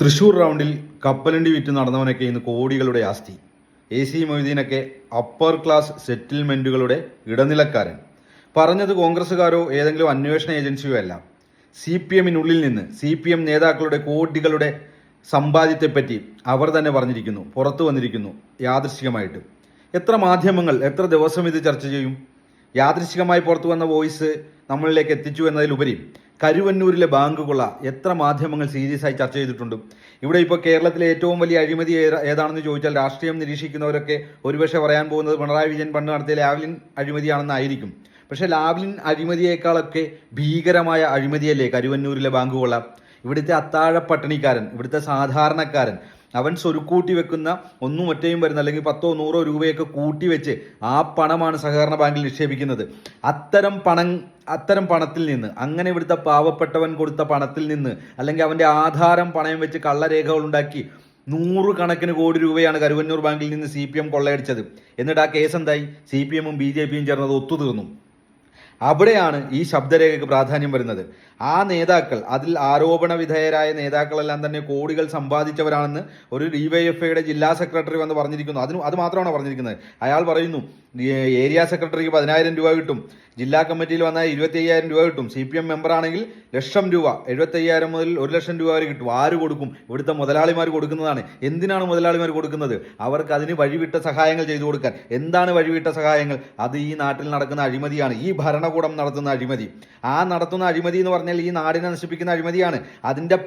തൃശൂർ റൗണ്ടിൽ കപ്പലണ്ടി വിറ്റ് നടന്നവനൊക്കെ ഇന്ന് കോടികളുടെ ആസ്തി. AC മൊയ്തീനൊക്കെ അപ്പർ ക്ലാസ് സെറ്റിൽമെന്റുകളുടെ ഇടനിലക്കാരൻ. പറഞ്ഞത് കോൺഗ്രസ്സുകാരോ ഏതെങ്കിലും അന്വേഷണ ഏജൻസിയോ അല്ല. CPM-നുള്ളിൽ നിന്ന് CPM നേതാക്കളുടെ കോടികളുടെ സമ്പാദ്യത്തെപ്പറ്റി അവർ തന്നെ പറഞ്ഞിരിക്കുന്നു, പുറത്തു വന്നിരിക്കുന്നു യാദൃശ്ചികമായിട്ട്. എത്ര മാധ്യമങ്ങൾ എത്ര ദിവസം ഇത് ചർച്ച ചെയ്യും? യാദൃശ്ചികമായി പുറത്തു വന്ന വോയിസ് നമ്മളിലേക്ക് എത്തിച്ചു എന്നതിലുപരി കരുവന്നൂരിലെ ബാങ്ക് കൊള്ള എത്ര മാധ്യമങ്ങൾ സീരിയസ് ആയി ചർച്ച ചെയ്തിട്ടുണ്ട്. ഇവിടെ ഇപ്പോൾ കേരളത്തിലെ ഏറ്റവും വലിയ അഴിമതി ഏതാണെന്ന് ചോദിച്ചാൽ രാഷ്ട്രീയം നിരീക്ഷിക്കുന്നവരൊക്കെ ഒരുപക്ഷെ പറയാൻ പോകുന്നത് പിണറായി വിജയൻ പണ്ട് നടത്തിയ ലാവ്ലിൻ അഴിമതിയാണെന്നായിരിക്കും. പക്ഷേ ലാവ്ലിൻ അഴിമതിയേക്കാളൊക്കെ ഭീകരമായ അഴിമതിയല്ലേ കരുവന്നൂരിലെ ബാങ്ക് കൊള്ള. ഇവിടുത്തെ അത്താഴ പട്ടിണിക്കാരൻ, ഇവിടുത്തെ സാധാരണക്കാരൻ, അവൻ സ്വരുക്കൂട്ടി വെക്കുന്ന ഒന്നും ഒറ്റയും വരുന്ന അല്ലെങ്കിൽ 10 100 രൂപയൊക്കെ കൂട്ടി വെച്ച് ആ പണമാണ് സഹകരണ ബാങ്കിൽ നിക്ഷേപിക്കുന്നത്. അത്തരം പണത്തിൽ നിന്ന്, അങ്ങനെ ഇവിടുത്തെ പാവപ്പെട്ടവൻ കൊടുത്ത പണത്തിൽ നിന്ന്, അല്ലെങ്കിൽ അവൻ്റെ ആധാരം പണയം വെച്ച് കള്ളരേഖകൾ ഉണ്ടാക്കി 100 കണക്കിന് കോടി രൂപയാണ് കരുവന്നൂർ ബാങ്കിൽ നിന്ന് CPM കൊള്ളയടിച്ചത്. എന്നിട്ട് ആ കേസ് എന്തായി? CPM-ഉം BJP-യും ചേർന്നത് ഒത്തുതീർന്നു. അവിടെയാണ് ഈ ശബ്ദരേഖയ്ക്ക് പ്രാധാന്യം വരുന്നത്. ആ നേതാക്കൾ, അതിൽ ആരോപണ വിധേയരായ നേതാക്കളെല്ലാം തന്നെ കോടികൾ സമ്പാദിച്ചവരാണെന്ന് ഒരു DYFIയുടെ ജില്ലാ സെക്രട്ടറി വന്ന് പറഞ്ഞിരിക്കുന്നു. അത് മാത്രമാണ് പറഞ്ഞിരിക്കുന്നത്. അയാൾ പറയുന്നു ഏരിയ സെക്രട്ടറിക്ക് 10,000 രൂപ കിട്ടും, ജില്ലാ കമ്മിറ്റിയിൽ വന്നാൽ 25,000 രൂപ കിട്ടും, CPM മെമ്പറാണെങ്കിൽ ലക്ഷം രൂപ, 75,000 മുതൽ 1,00,000 രൂപ വരെ കിട്ടും. ആര് കൊടുക്കും? ഇവിടുത്തെ മുതലാളിമാർ കൊടുക്കുന്നതാണ്. എന്തിനാണ് മുതലാളിമാർ കൊടുക്കുന്നത്? അവർക്ക് അതിന് വഴിവിട്ട സഹായങ്ങൾ ചെയ്തു കൊടുക്കാൻ. എന്താണ് വഴിവിട്ട സഹായങ്ങൾ? അത് ഈ നാട്ടിൽ നടക്കുന്ന അഴിമതിയാണ്, ഈ ഭരണകൂടം നടത്തുന്ന അഴിമതി. ആ നടത്തുന്ന അഴിമതി എന്ന് പറഞ്ഞാൽ ഈ നാടിനെ നശിപ്പിക്കുന്ന അഴിമതിയാണ്. അതിൻ്റെ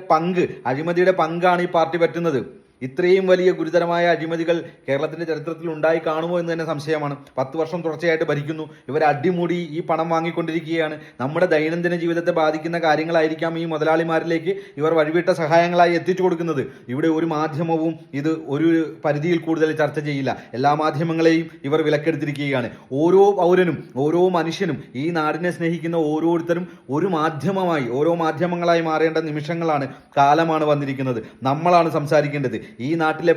അഴിമതിയുടെ പങ്കാണ് ഈ പാർട്ടി പറ്റുന്നത്. ഇത്രയും വലിയ ഗുരുതരമായ അഴിമതികൾ കേരളത്തിന്റെ ചരിത്രത്തിൽ ഉണ്ടായി കാണുമോ എന്ന് തന്നെ സംശയമാണ്. 10 വർഷം തുടർച്ചയായിട്ട് ഭരിക്കുന്നു. ഇവർ അടിമുടി ഈ പണം വാങ്ങിക്കൊണ്ടിരിക്കുകയാണ്. നമ്മുടെ ദൈനംദിന ജീവിതത്തെ ബാധിക്കുന്ന കാര്യങ്ങളായിരിക്കാം ഈ മുതലാളിമാരിലേക്ക് ഇവർ വഴിവിട്ട സഹായങ്ങളായി എത്തിച്ചു കൊടുക്കുന്നത്. ഇവിടെ ഒരു മാധ്യമവും ഇത് ഒരു പരിധിയിൽ കൂടുതൽ ചർച്ച ചെയ്യില്ല. എല്ലാ മാധ്യമങ്ങളെയും ഇവർ വിലക്കെടുത്തിരിക്കുകയാണ്. ഓരോ പൗരനും, ഓരോ മനുഷ്യനും, ഈ നാടിനെ സ്നേഹിക്കുന്ന ഓരോരുത്തരും ഓരോ മാധ്യമങ്ങളായി മാറേണ്ട നിമിഷങ്ങളാണ്, കാലമാണ് വന്നിരിക്കുന്നത്. നമ്മളാണ് സംസാരിക്കേണ്ടത്. ഈ നാട്ടിലെ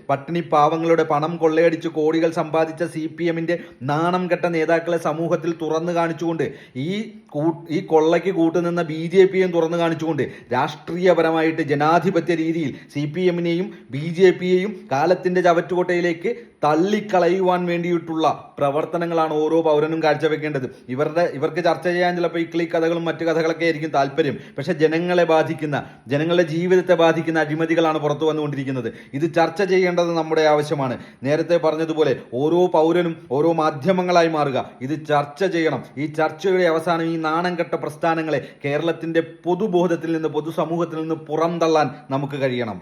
പട്ടിണി പാവങ്ങളുടെ പണം കൊള്ളയടിച്ച് കോടികൾ സമ്പാദിച്ച CPM-ന്റെ നാണം കെട്ട നേതാക്കളെ സമൂഹത്തിൽ തുറന്നു കാണിച്ചുകൊണ്ട്, ഈ കൊള്ളയ്ക്ക് കൂട്ടുനിന്ന BJP-യും തുറന്നു കാണിച്ചുകൊണ്ട്, രാഷ്ട്രീയപരമായിട്ട് ജനാധിപത്യ രീതിയിൽ CPM-നെയും BJP-യെയും കാലത്തിന്റെ ചവറ്റുകൊട്ടയിലേക്ക് തള്ളിക്കളയുവാൻ വേണ്ടിയിട്ടുള്ള പ്രവർത്തനങ്ങളാണ് ഓരോ പൗരനും കാഴ്ചവെക്കേണ്ടത്. ഇവർക്ക് ചർച്ച ചെയ്യാൻ ചിലപ്പോൾ ഇക്ലി കഥകളും മറ്റു കഥകളൊക്കെ ആയിരിക്കും താല്പര്യം. പക്ഷെ ജനങ്ങളുടെ ജീവിതത്തെ ബാധിക്കുന്ന അഴിമതികളാണ് പുറത്തു വന്നുകൊണ്ടിരിക്കുന്നത്. ഇത് ചർച്ച ചെയ്യേണ്ടത് നമ്മുടെ ആവശ്യമാണ്. നേരത്തെ പറഞ്ഞതുപോലെ ഓരോ പൗരനും ഓരോ മാധ്യമങ്ങളായി മാറുക. ഇത് ചർച്ച ചെയ്യണം. ഈ ചർച്ചയുടെ അവസാനം ഈ നാണം കെട്ട പ്രസ്ഥാനങ്ങളെ കേരളത്തിന്റെ പൊതുബോധത്തിൽ നിന്ന്, പൊതുസമൂഹത്തിൽ നിന്ന് പുറന്തള്ളാൻ നമുക്ക് കഴിയണം.